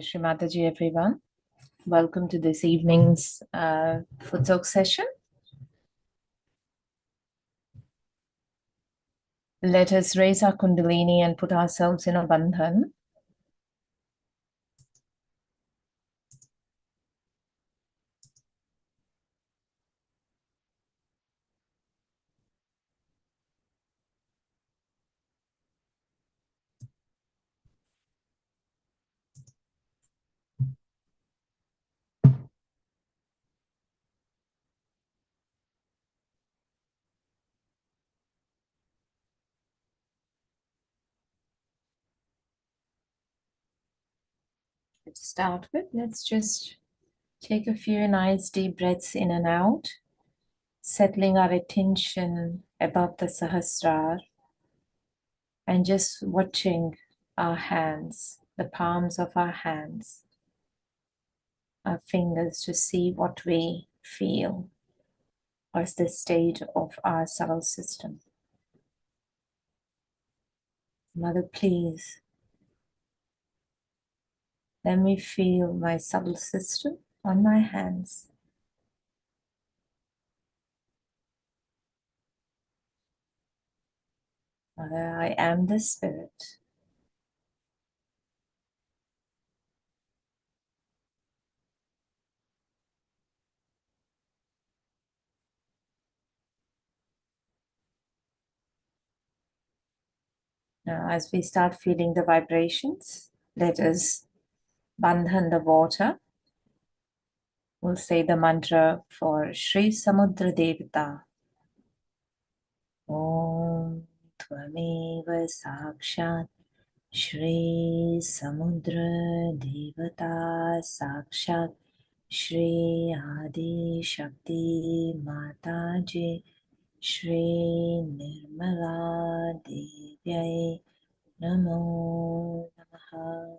Shri Mataji, everyone. Welcome to this evening's Futsal session. Let us raise our Kundalini and put ourselves in a bandhan. To start with, let's just take a few nice deep breaths in and out, settling our attention above the Sahasrara and just watching our hands, the palms of our hands, our fingers, to see what we feel. What's the state of our subtle system? Mother, please, let me feel my subtle system on my hands. Mother, I am the spirit. Now, as we start feeling the vibrations, let us bandhan the water. We'll say the mantra for Shri Samudra Devata. Om Tvameva Sakshat Shri Samudra Devata Sakshat Shri Adi Shakti Mataji Shri Nirmala Devyai Namo Namaha.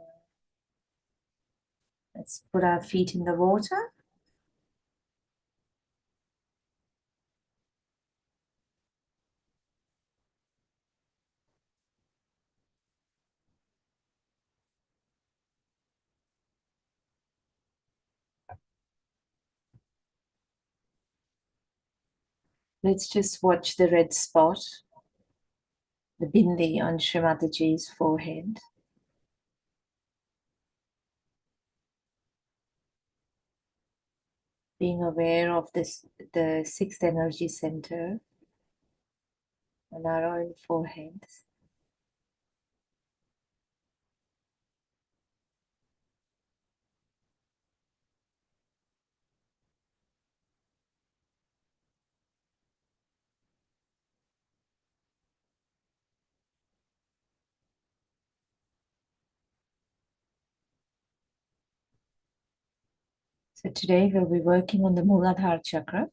Let's put our feet in the water. Let's just watch the red spot, the bindi on Shri Mataji's forehead. Being aware of this, the sixth energy center on our own foreheads. So today we'll be working on the Muladhara chakra.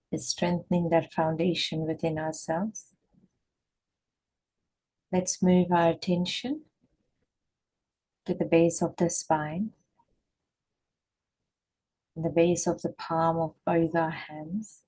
Is strengthening that foundation within ourselves. Let's move our attention to the base of the spine, and the base of the palm of both our hands.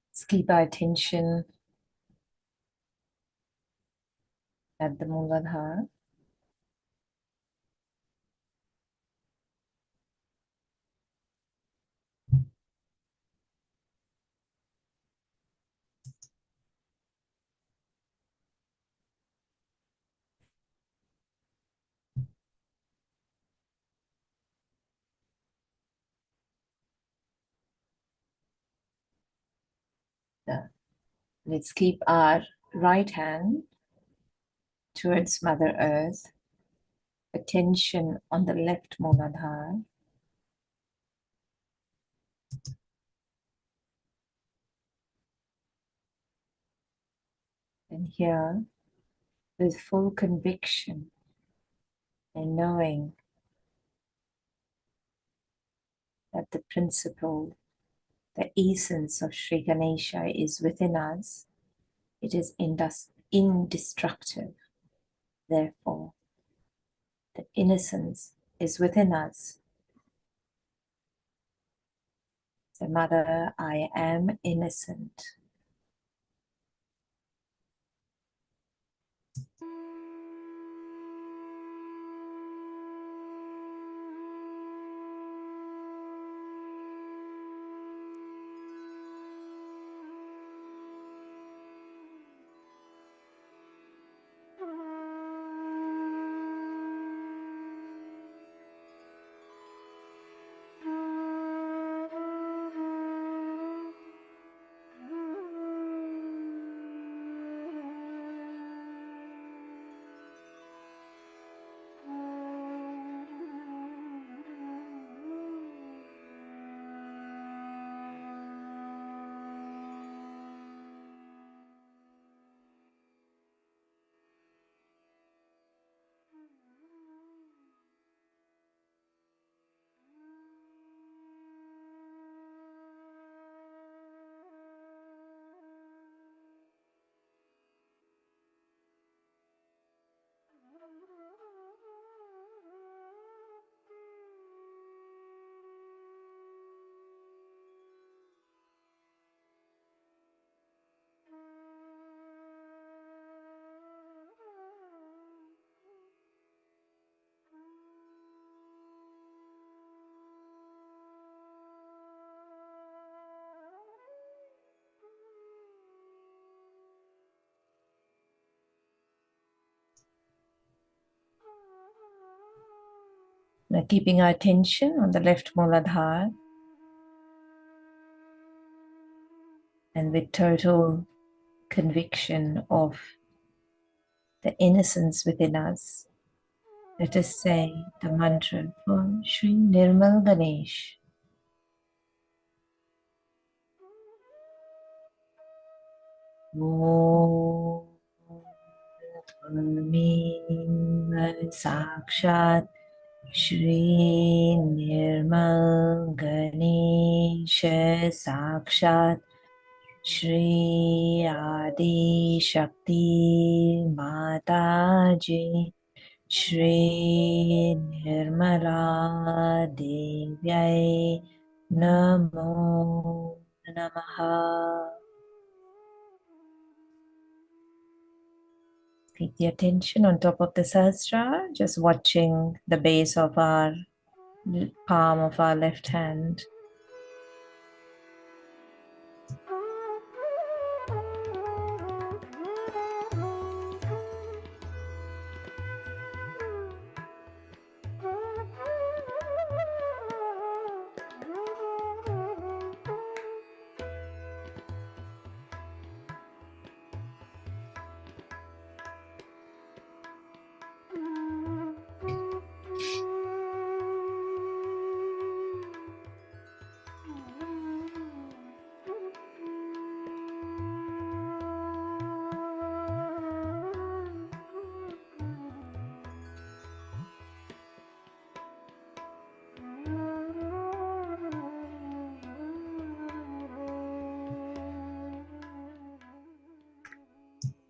Let's keep our attention at the Muladhara. Let's keep our right hand towards Mother Earth, attention on the left Muladhara. And here, with full conviction and knowing that the principle, the essence of Sri Ganesha is within us, it is indestructible. Therefore, the innocence is within us. So, Mother, I am innocent. Now keeping our attention on the left Muladhara, and with total conviction of the innocence within us, let us say the mantra for Shri Nirmal Ganesh. Om Tvamev Sakshat Shri Nirmal Ganesha Sakshat Shri Adi Shakti Mataji Shri Nirmala Devyai Namo Namaha. Keep the attention on top of the Sahasrara, just watching the base of our palm of our left hand.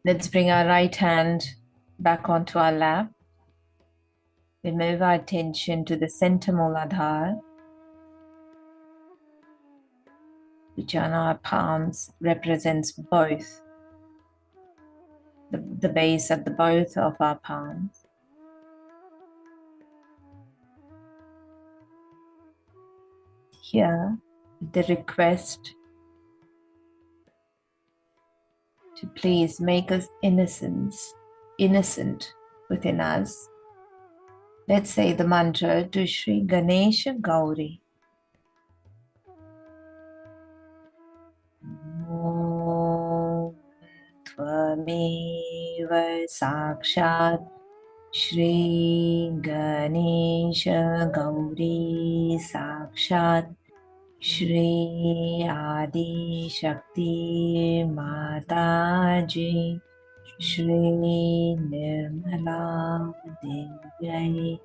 Let's bring our right hand back onto our lap. We move our attention to the center Muladhara, which on our palms represents both, the base of both of our palms. Here, the request to please make us innocent within us. Let's say the mantra to Shri Ganesha Gauri. Om Tvameva Sakshat Shri Ganesha Gauri Sakshat Shri Adi Shakti Mataji Shri Nirmala Devyai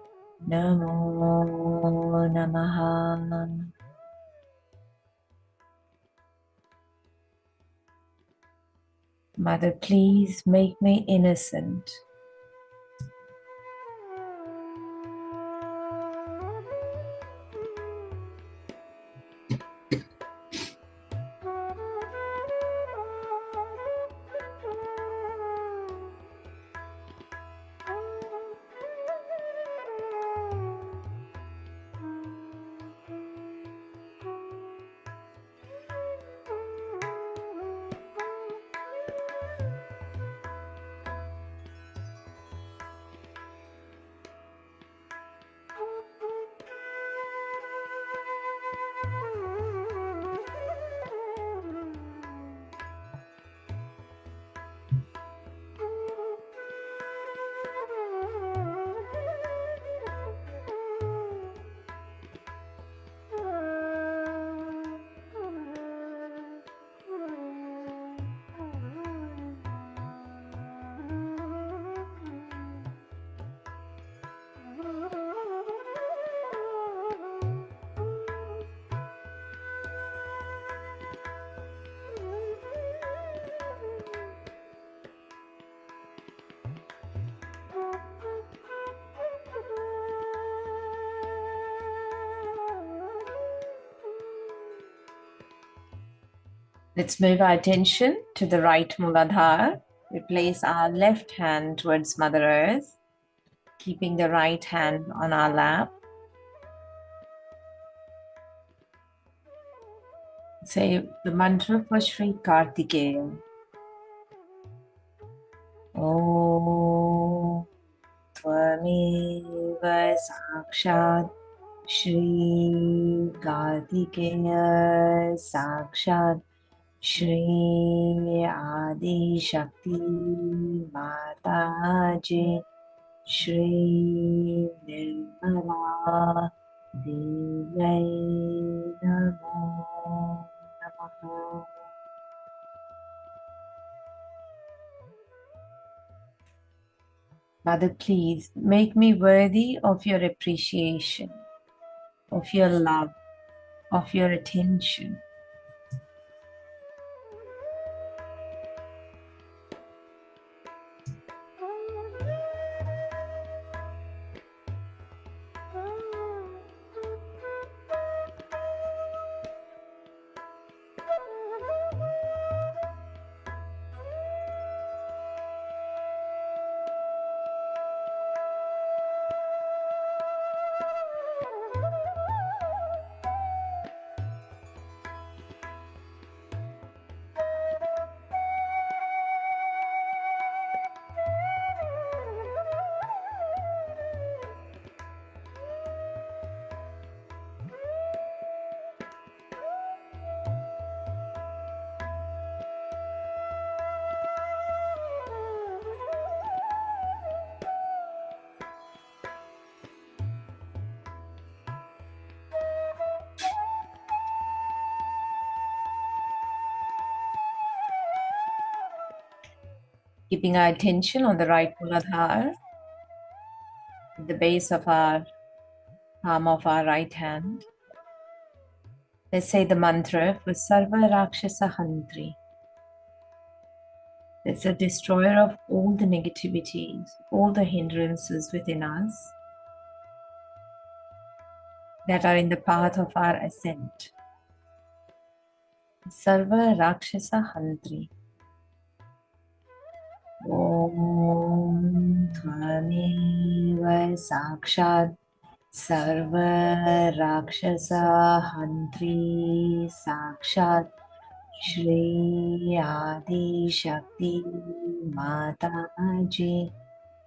Namo Namaha. Mother, please make me innocent. Let's move our attention to the right Muladhara. We place our left hand towards Mother Earth, keeping the right hand on our lap. Say the mantra for Shri Kartikeya. Om त्वमेव साक्षात् Shri Kartikeya Sakshat Shri Adi Shakti Mataji Shri Nirmala Devai Namo Namaha. Mother, please make me worthy of your appreciation, of your love, of your attention. Keeping our attention on the right Muladhara, at the base of our palm of our right hand. Let's say the mantra for Sarva Rakshasa Hantri. That's a destroyer of all the negativities, all the hindrances within us that are in the path of our ascent. Sarva Rakshasa Hantri. Om Tvameva Sakshat Sarva Rakshasa Hantri Sakshat Shri Adi Shakti Mataji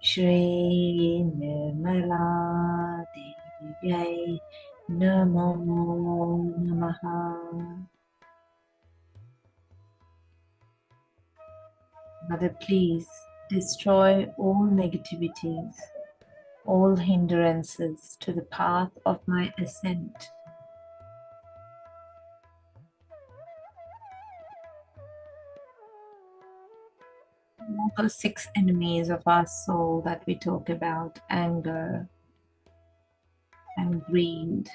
Shri Nirmala Devyai Namo Namaha. Mother, please destroy all negativities, all hindrances to the path of my ascent. All those 6 enemies of our soul that we talk about: anger and greed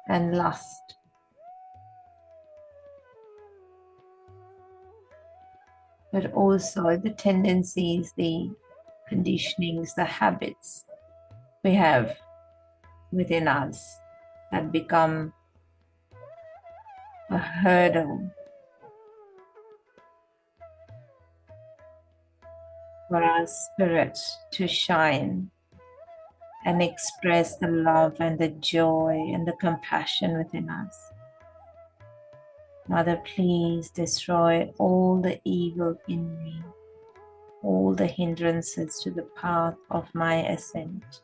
and lust. But also the tendencies, the conditionings, the habits we have within us that become a hurdle for our spirit to shine and express the love and the joy and the compassion within us. Mother, please destroy all the evil in me, all the hindrances to the path of my ascent.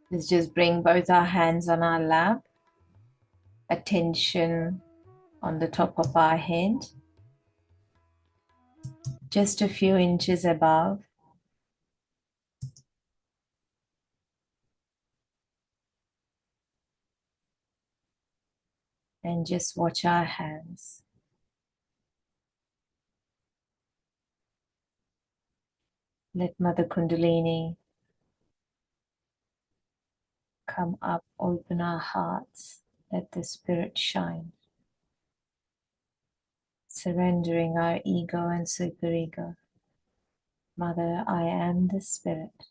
Let's just bring both our hands on our lap, attention on the top of our head, just a few inches above. And just watch our hands. Let Mother Kundalini come up, open our hearts. Let the Spirit shine. Surrendering our ego and superego. Mother, I am the Spirit.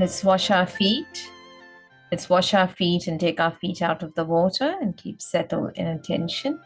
Let's wash our feet. Let's wash our feet and take our feet out of the water and keep settled in attention.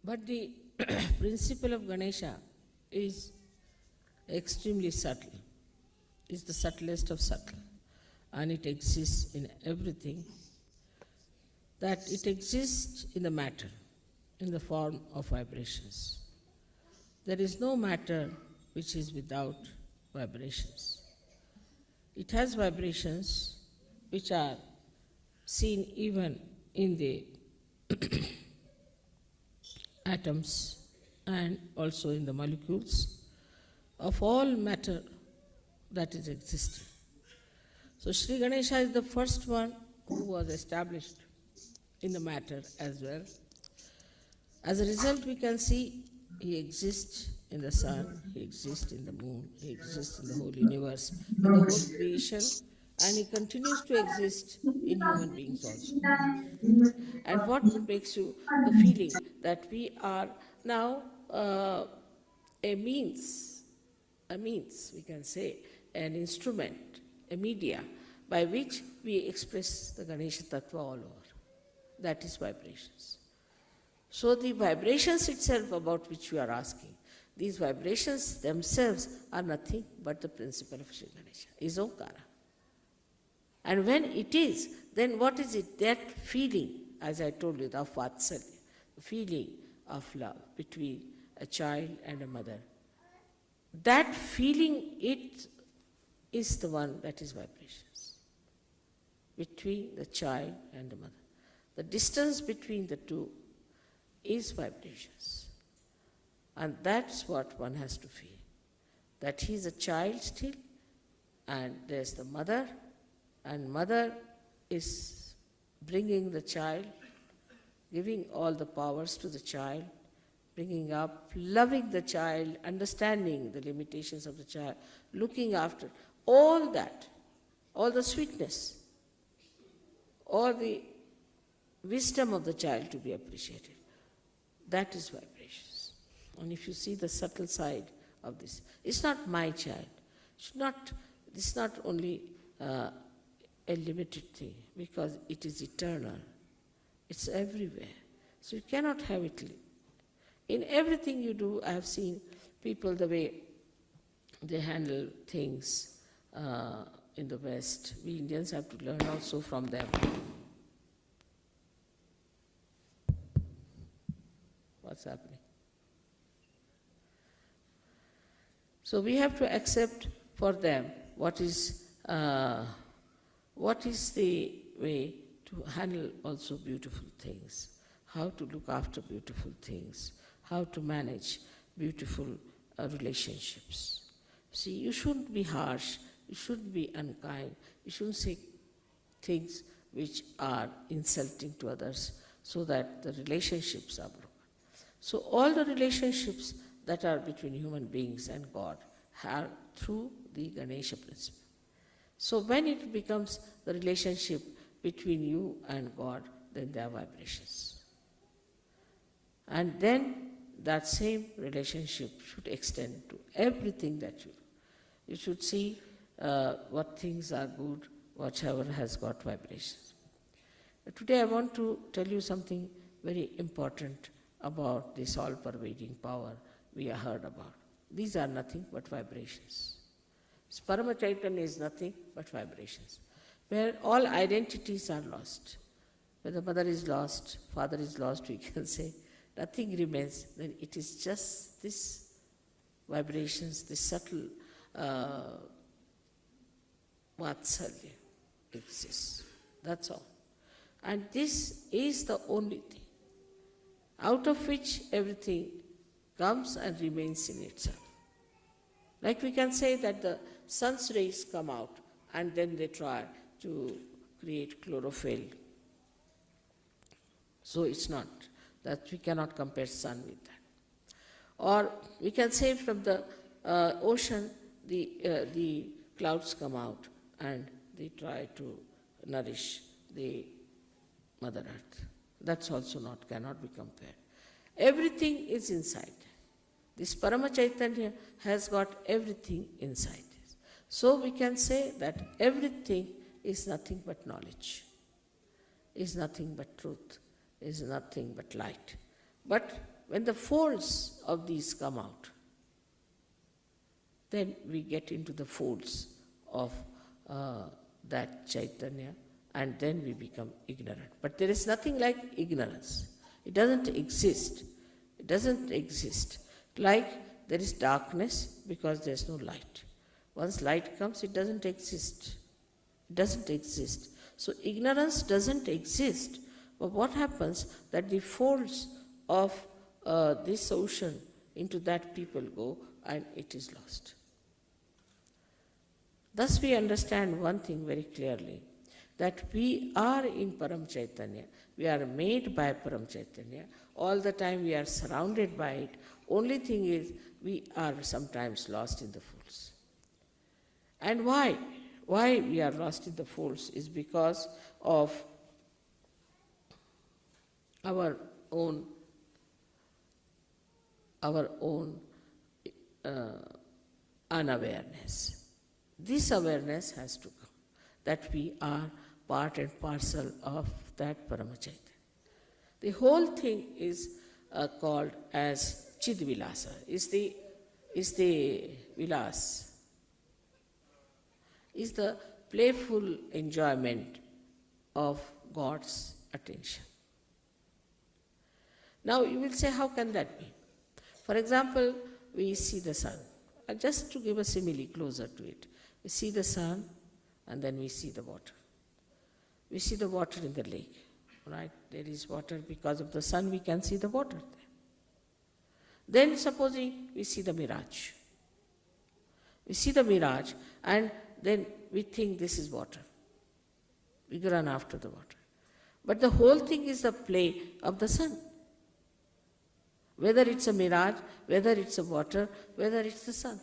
But the principle of Ganesha is extremely subtle. It's the subtlest of subtle. And it exists in everything. That it exists in the matter, in the form of vibrations. There is no matter which is without vibrations. It has vibrations which are seen even in the atoms and also in the molecules of all matter that is existing. So Sri Ganesha is the first one who was established in the matter as well. As a result, we can see he exists in the sun, he exists in the moon, he exists in the whole universe, in the whole creation, and he continues to exist in human beings also. And what makes you the feeling that we are now a means, we can say, an instrument, a media, by which we express the Ganesha Tattva all over. That is vibrations. So the vibrations itself about which we are asking, these vibrations themselves are nothing but the principle of Sri Ganesha, is Omkara. And when it is, then what is it? That feeling, as I told you, the Vatsalya, the feeling of love between a child and a mother. That feeling, it is the one that is vibrations between the child and the mother. The distance between the two is vibrations. And that's what one has to feel. That he's a child still, and there's the mother, and mother is bringing the child, giving all the powers to the child, bringing up, loving the child, understanding the limitations of the child, looking after all that, all the sweetness, all the wisdom of the child to be appreciated. That is vibrations. And if you see the subtle side of this, it's not my child. It's not only a limited thing, because it is eternal. It's everywhere. So you cannot have it. In everything you do, I have seen people the way they handle things in the West. We Indians have to learn also from them. What's happening? So we have to accept for them what is the way to handle also beautiful things, how to look after beautiful things, how to manage beautiful relationships. See, you shouldn't be harsh, you shouldn't be unkind, you shouldn't say things which are insulting to others so that the relationships are broken. So all the relationships that are between human beings and God are through the Ganesha principle. So when it becomes the relationship between you and God, then there are vibrations. And then that same relationship should extend to everything that you do. You should see what things are good, whatever has got vibrations. Today I want to tell you something very important about this all-pervading power we have heard about. These are nothing but vibrations. Paramchaitanya is nothing but vibrations, where all identities are lost. When the mother is lost, father is lost, we can say, nothing remains, then it is just this vibrations, this subtle vatsalya exists. That's all. And this is the only thing, out of which everything comes and remains in itself. Like we can say that the sun's rays come out and then they try to create chlorophyll. So it's not, that we cannot compare sun with that. Or we can say from the ocean, the clouds come out and they try to nourish the Mother Earth. That's also cannot be compared. Everything is inside. This Paramchaitanya has got everything inside. So we can say that everything is nothing but knowledge, is nothing but truth, is nothing but light. But when the folds of these come out, then we get into the folds of that Chaitanya, and then we become ignorant. But there is nothing like ignorance. It doesn't exist. It doesn't exist. Like there is darkness because there is no light. Once light comes, it doesn't exist. It doesn't exist. So ignorance doesn't exist. But what happens that the folds of this ocean, into that people go and it is lost. Thus we understand one thing very clearly, that we are in Paramchaitanya, we are made by Paramchaitanya, all the time we are surrounded by it. Only thing is, we are sometimes lost in the folds. And why? Why we are lost in the folds is because of our own unawareness. This awareness has to come, that we are part and parcel of that Paramchaitanya. The whole thing is called as Chidvilasa, is the vilas, is the playful enjoyment of God's attention. Now you will say, how can that be? For example, we see the sun. Just to give a simile closer to it, we see the sun and then we see the water. We see the water in the lake, right? There is water because of the sun, we can see the water there. Then supposing we see the mirage. We see the mirage and then we think this is water. We run after the water. But the whole thing is the play of the sun. Whether it's a mirage, whether it's a water, whether it's the sun.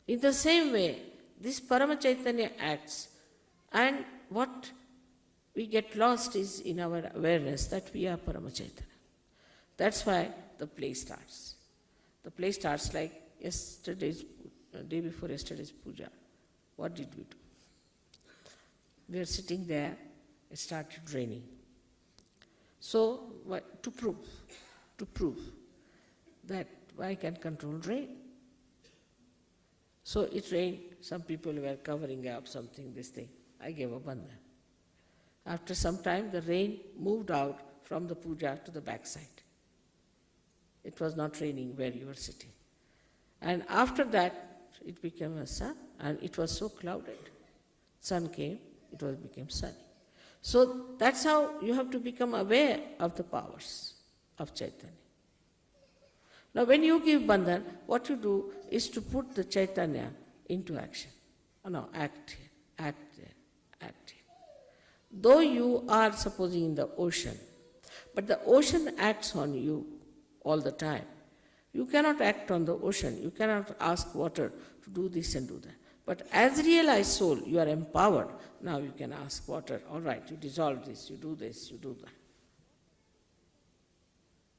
In the same way, this Paramchaitanya acts, and what we get lost is in our awareness that we are Paramchaitanya. That's why the play starts. The play starts like day before yesterday's puja. What did we do? We were sitting there, it started raining. So, to prove that I can control rain. So it rained, some people were covering up something, this thing. I gave up on them. After some time, the rain moved out from the puja to the backside. It was not raining where you were sitting. And after that, it became a sun, and it was so clouded. Sun came, became sunny. So that's how you have to become aware of the powers of Chaitanya. Now when you give bandhan, what you do is to put the Chaitanya into action. Oh, no, act here, act there, act here. Though you are supposing in the ocean, but the ocean acts on you all the time. You cannot act on the ocean. You cannot ask water to do this and do that. But as realized soul, you are empowered. Now you can ask water, all right, you dissolve this, you do that.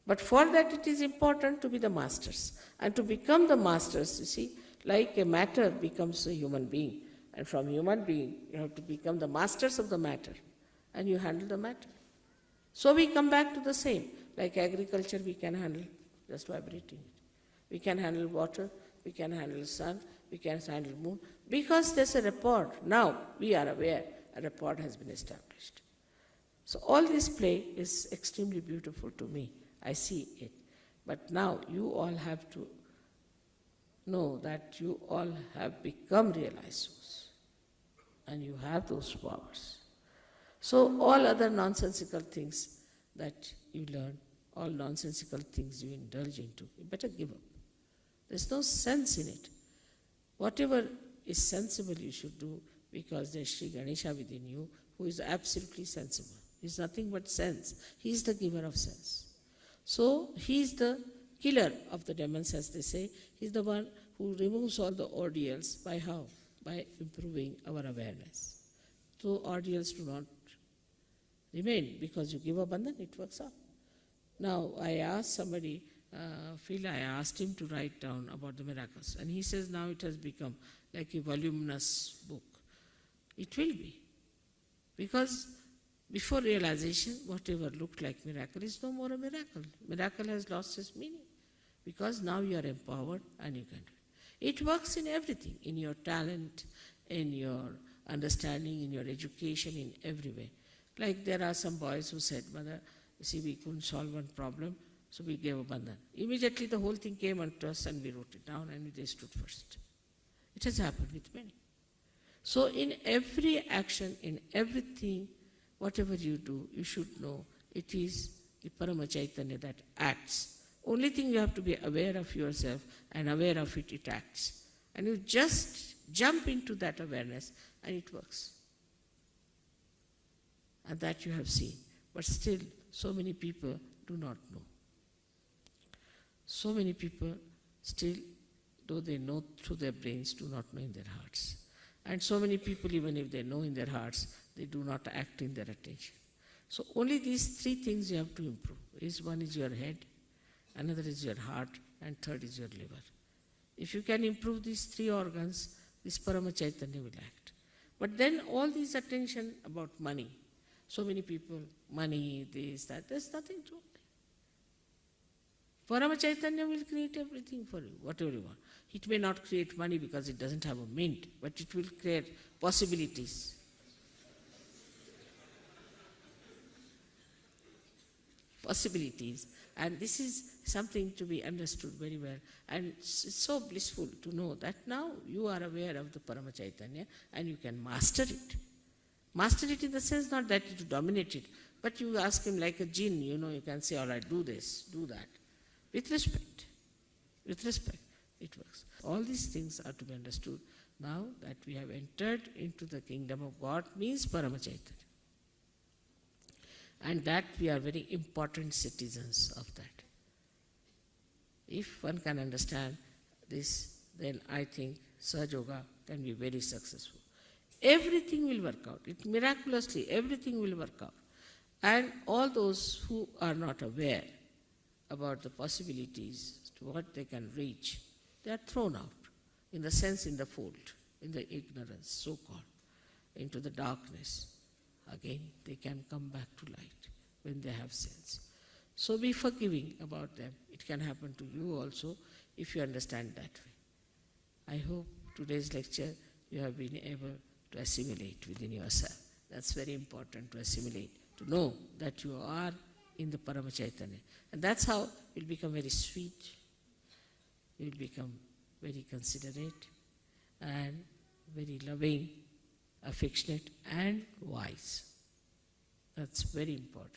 But for that it is important to be the masters. And to become the masters, you see, like a matter becomes a human being. And from human being, you have to become the masters of the matter. And you handle the matter. So we come back to the same. Like agriculture, we can handle just vibrating it. We can handle water, we can handle sun, we can handle moon. Because there's a rapport. Now we are aware a rapport has been established. So all this play is extremely beautiful to me. I see it. But now you all have to know that you all have become realized souls. And you have those powers. So all other nonsensical things that you learn, all nonsensical things you indulge into, you better give up. There's no sense in it. Whatever is sensible you should do, because there's Shri Ganesha within you who is absolutely sensible. He's nothing but sense. He's the giver of sense. So he's the killer of the demons, as they say. He's the one who removes all the ordeals. By how? By improving our awareness. So ordeals do not remain because you give up and then it works out. Now I asked somebody, Phil, I asked him to write down about the miracles, and he says now it has become like a voluminous book. It will be. Because before realization, whatever looked like miracle is no more a miracle. Miracle has lost its meaning. Because now you are empowered and you can do it. It works in everything, in your talent, in your understanding, in your education, in every way. Like there are some boys who said, Mother, you see, we couldn't solve one problem, so we gave a bandhan. Immediately the whole thing came unto us and we wrote it down and they stood first. It has happened with many. So in every action, in everything, whatever you do, you should know it is the Paramchaitanya that acts. Only thing you have to be aware of yourself, and aware of it, it acts. And you just jump into that awareness and it works. And that you have seen. But still, so many people do not know. So many people still, though they know through their brains, do not know in their hearts. And so many people, even if they know in their hearts, they do not act in their attention. So only these three things you have to improve. One is your head, another is your heart, and third is your liver. If you can improve these three organs, this Paramchaitanya will act. But then all this attention about money, so many people, money, this, that, there's nothing to it. Paramchaitanya will create everything for you, whatever you want. It may not create money because it doesn't have a mint, but it will create possibilities. Possibilities. And this is something to be understood very well. And it's so blissful to know that now you are aware of the Paramchaitanya and you can master it. Master it in the sense not that you dominate it, but you ask him like a jinn, you can say, all right, do this, do that. With respect. With respect, it works. All these things are to be understood. Now that we have entered into the kingdom of God means Paramchaitanya. And that we are very important citizens of that. If one can understand this, then I think Sahaja Yoga can be very successful. Everything will work out. Miraculously, everything will work out. And all those who are not aware about the possibilities to what they can reach, they are thrown out, in the sense in the fold, in the ignorance, so-called, into the darkness. Again, they can come back to light when they have sense. So be forgiving about them. It can happen to you also. if you understand that way. I hope today's lecture you have been able to assimilate within yourself. That's very important, to assimilate, to know that you are in the Paramchaitanya. And that's how you'll become very sweet, you'll become very considerate and very loving, affectionate and wise. That's very important.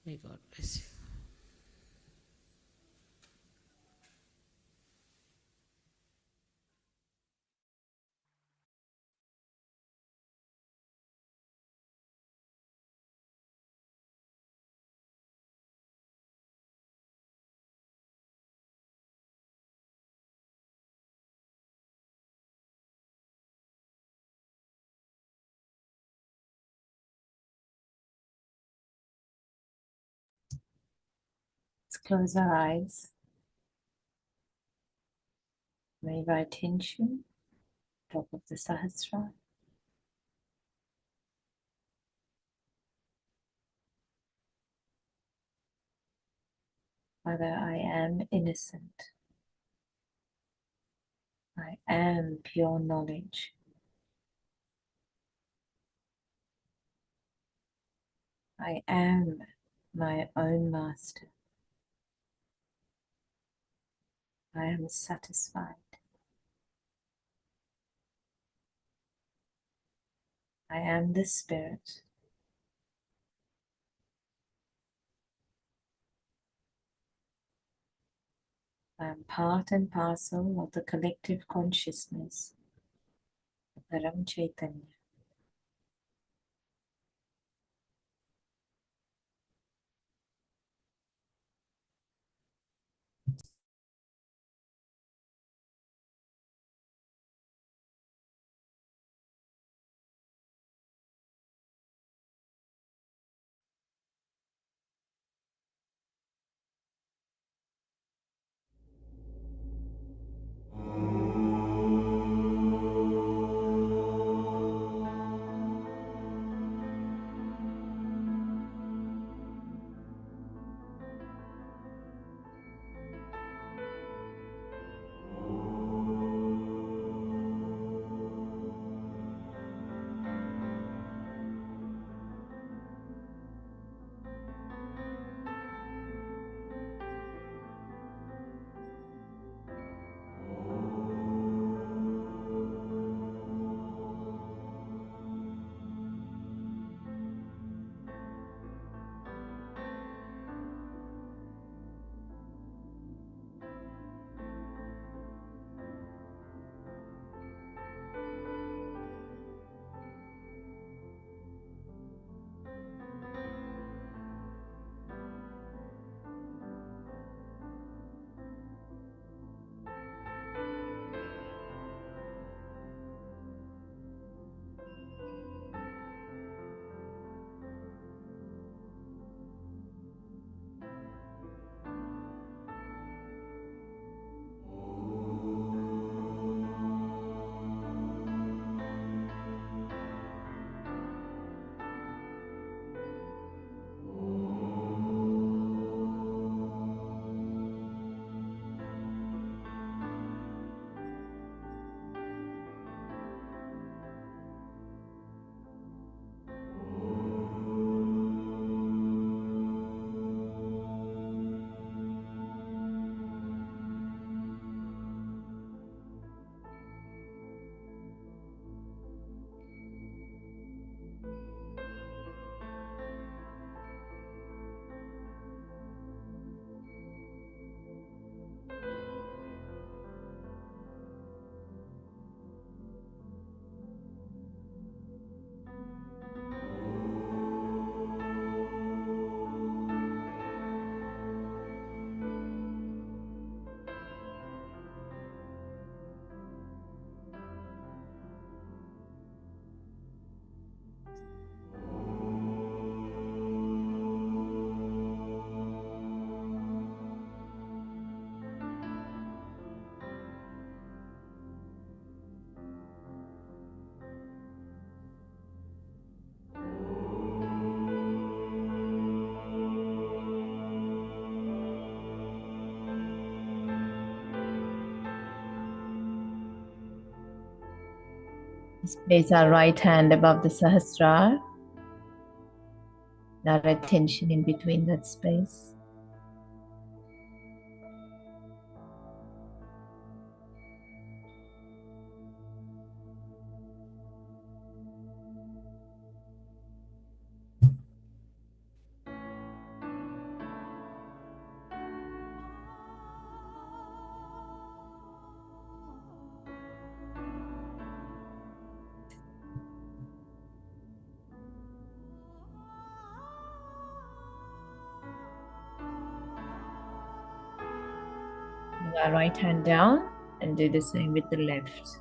May God bless you. Let's close our eyes. Move our attention, top of the Sahasrara. Father, I am innocent. I am pure knowledge. I am my own master. I am satisfied. I am the Spirit. I am part and parcel of the collective consciousness of Paramchaitanya. Let's place our right hand above the Sahasrara, our attention in between that space. Bring our right hand down and do the same with the left.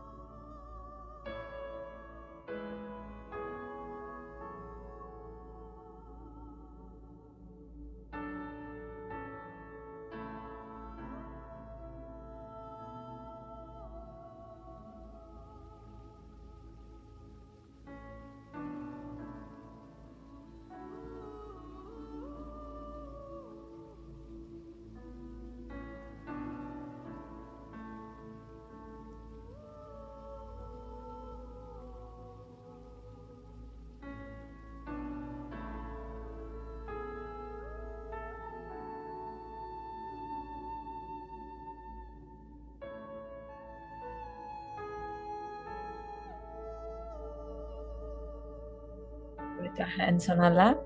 With our hands on our lap.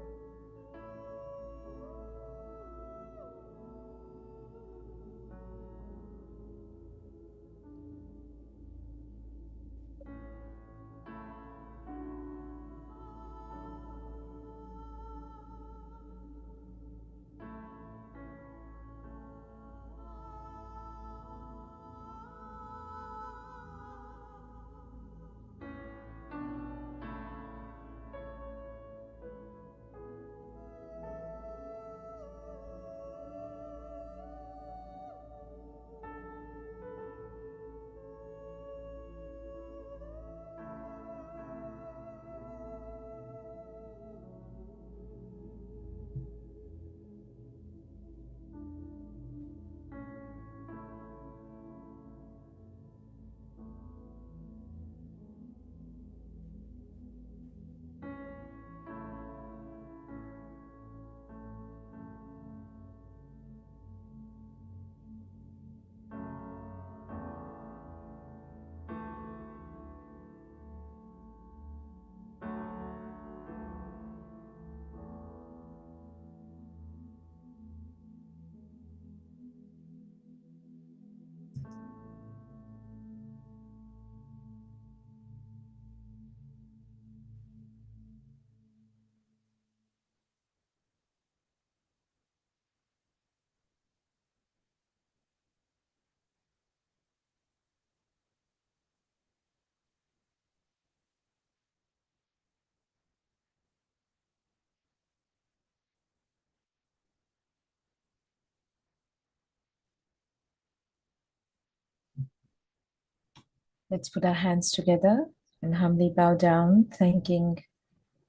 Let's put our hands together and humbly bow down, thanking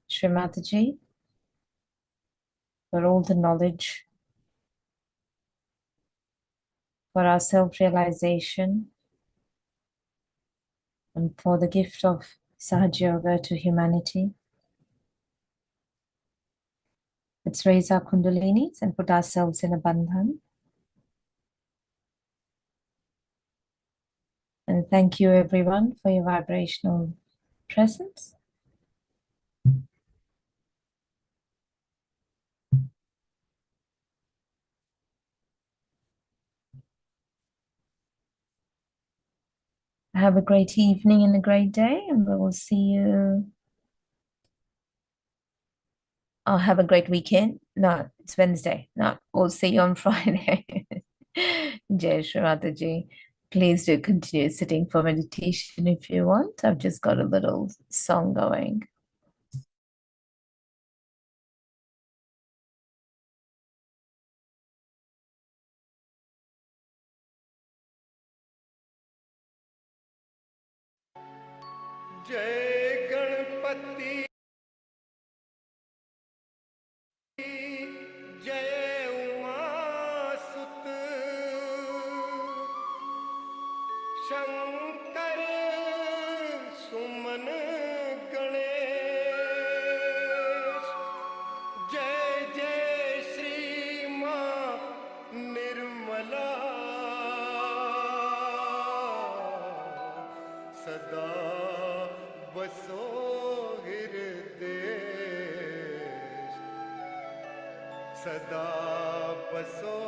Shri Mataji for all the knowledge, for our self-realization, and for the gift of Sahaja Yoga to humanity. Let's raise our Kundalinis and put ourselves in a bandhan. And thank you everyone for your vibrational presence. Have a great evening and a great day, and we will see you. I'll have a great weekend. No, it's Wednesday. No, we'll see you on Friday. Jai Shri Mataji. Please do continue sitting for meditation if you want. I've just got a little song going. जय गणपति जय उमासुत शंकर सुमन मन गणेश। जय जय श्री मां निर्मला, सदा बसो हृदय, सदा बसो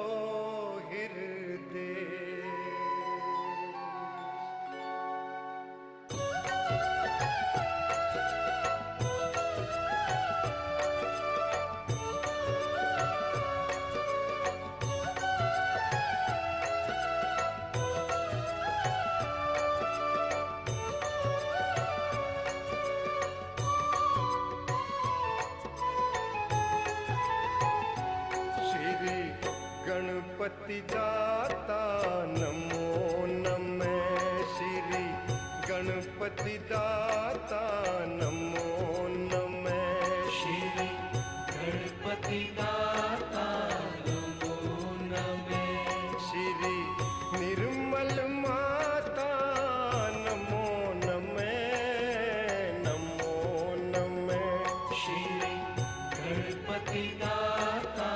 हृदय। गणपति दाता नमो नमः, श्री गणपति दाता नमो नमः, श्री गणपति दाता नमो नमः, श्री निर्मल माता नमो नमः, नमो नमः, श्री गणपति दाता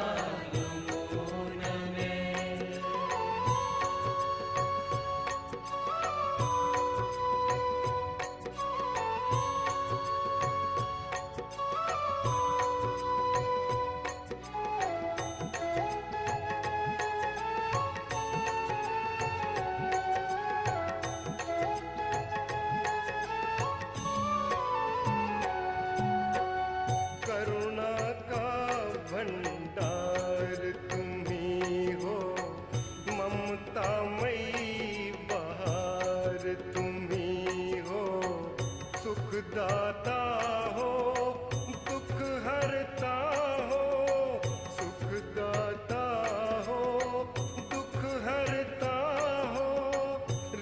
दाता हो, दुख हरता हो, सुख दाता हो, दुख हरता हो,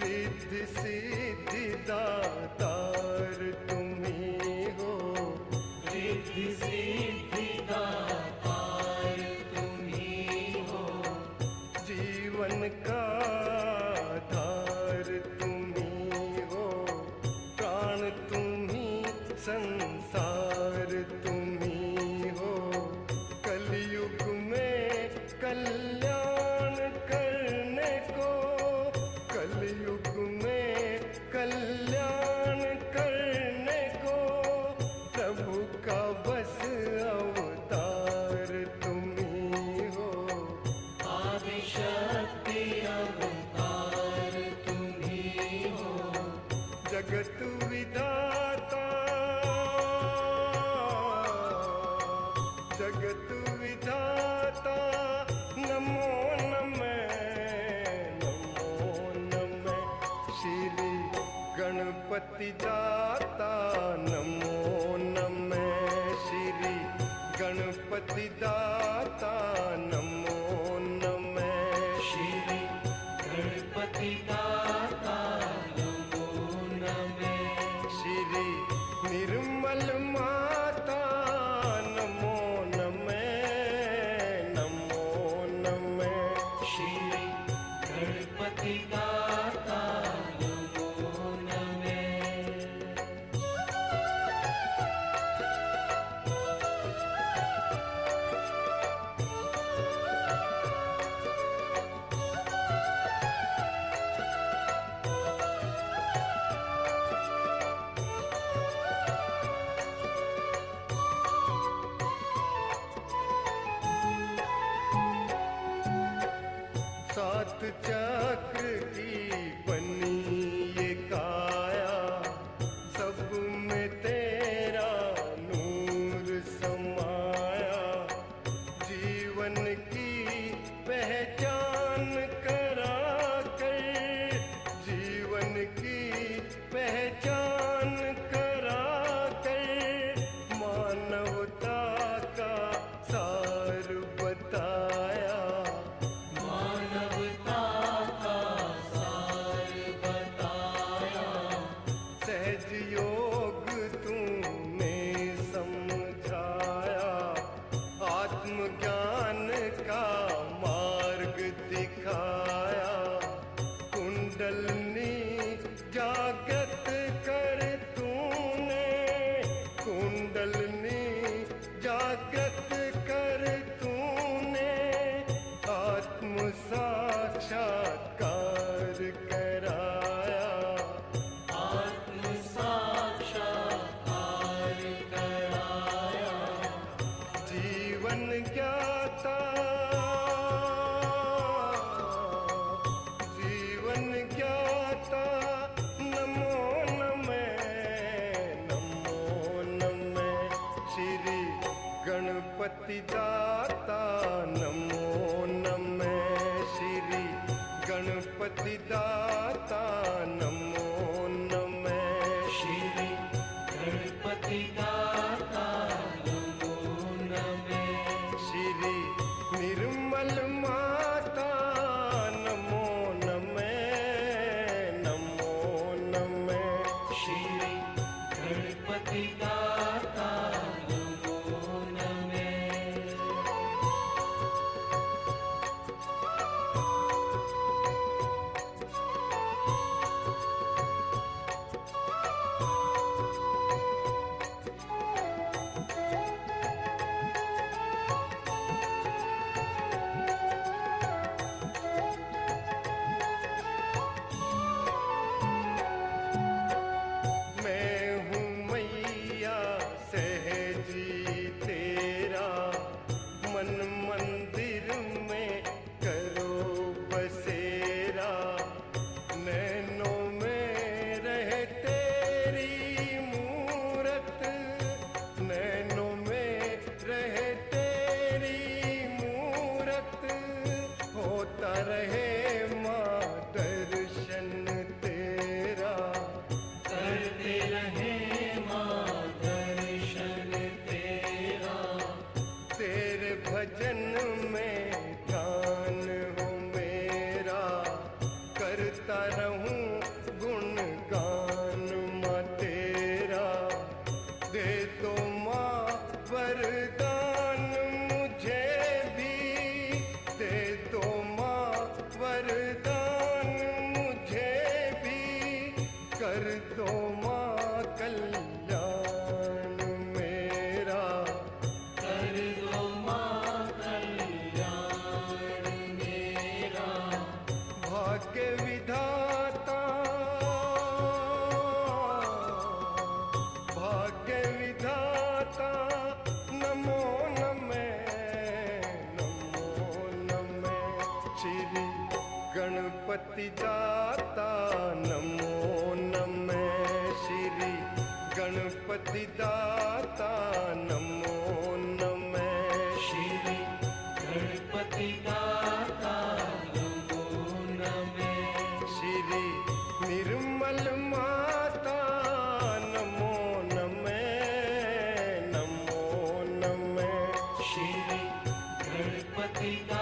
रिद्धि सिद्धि दातार तुम्ही हो, रिद्धि सिद्धि दातार तुम्ही हो, जीवन का आधार तुम्ही हो, प्राण संसार तुम्ही हो, कलयुग में कल्याण करने को, कलयुग में कल्याण करने को, प्रभु का बस अवतार तुम्ही हो, आदिशक्ति अवतार तुम्ही हो, जगत विधाता, जगत विधाता नमो नमः, नमो नमः, श्री गणपति दाता नमो नमः, श्री गणपति दाता नमो नमः, श्री गणपति दाता नमो नमः, श्री निर्मल माता नमो नमः, नमो नमः, श्री गणपति दाता नमो नमः। सात चक्र की बनी ये काया, सब में तेरा नूर समाया, जीवन की पहचान करा कर, जीवन की पहचान करा कर, मानवता का सार बताया, सहज योग तूने समझाया, आत्मज्ञान का मार्ग दिखाया, कुंडलनी जागृत कर तू गणपति दाता नमो नमः श्री गणपति दाता नमो नमः श्री गणपति दाता नमो नमः श्री निर्मल माता नमो नमः नमो नमः श्री गणपति दाता नमो नमः मैं हूँ मैया सहजी तेरा मन मंदिर में करो बसेरा नैनों में रहे तेरी मूरत नैनों में रहे तेरी मूरत होता रहे माँ दर्शन तेरा करते रहे माँ दर्शन तेरा तेरे भजन में ध्यान हो मेरा करता रहूं गुणगान माँ तेरा दे दो माँ वरदान मुझे भी दे दो माँ वरदान मुझे भी कर दो माँ कल्याण मेरा कर दो माँ कल्याण मेरा भाग्य विधाता भाग्य विधाता नमो नमः नमो नमः श्री गणपति दाता नमो नमः श्री गणपति दाता नमो नमः श्री गणपति दाता नमो नमः श्री निर्मल माता नमो नमः नमो नमः श्री गणपति दाता